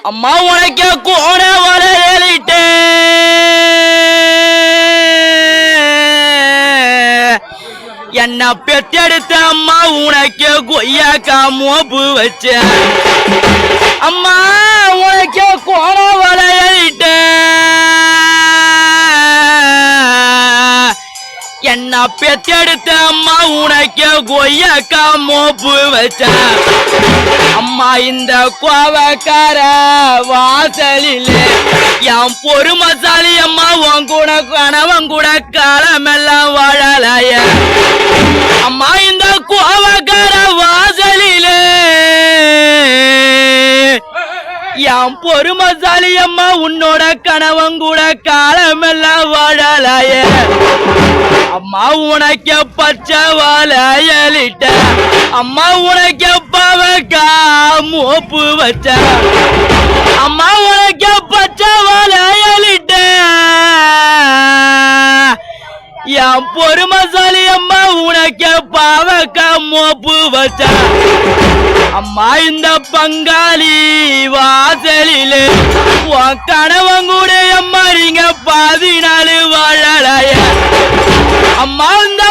அம்மா உனக்கு கோண வரையிட்டே என்ன பெத்தெடுத்த அம்மா உனக்கு கொய்யாக்கா மோப்பு வச்ச அம்மா உனக்கு கோண வரையிட்டே என்ன பெத்தெடுத்த அம்மா உனக்கு கொய்யாக்கா மோப்பு வச்ச அம்மா இந்த கோவக்கார வாசலிலே என் பொறுமசாலி அம்மா உன் கூட கணவன் கூட காலமெல்லாம் வாழலைய அம்மா இந்த கோவக்கார வாசலிலே என் பொறுமசாலி அம்மா உன்னோட கணவன் கூட காலமெல்லாம் வாழலைய அம்மா உனக்கு பச்சை வாழையலிட்ட அம்மா உனக்கு பாவக்கா மோப்பு வச்ச அம்மா உனக்கு பச்சை வாழையலிட்ட என் பொறுமசாலி அம்மா உனக்கு பாவக்கா மோப்பு வச்ச அம்மா இந்த பங்காளி வாசலிலே உன் கணவன் கூட அம்மா நீங்க 14 வாழலைய அம்மா இந்த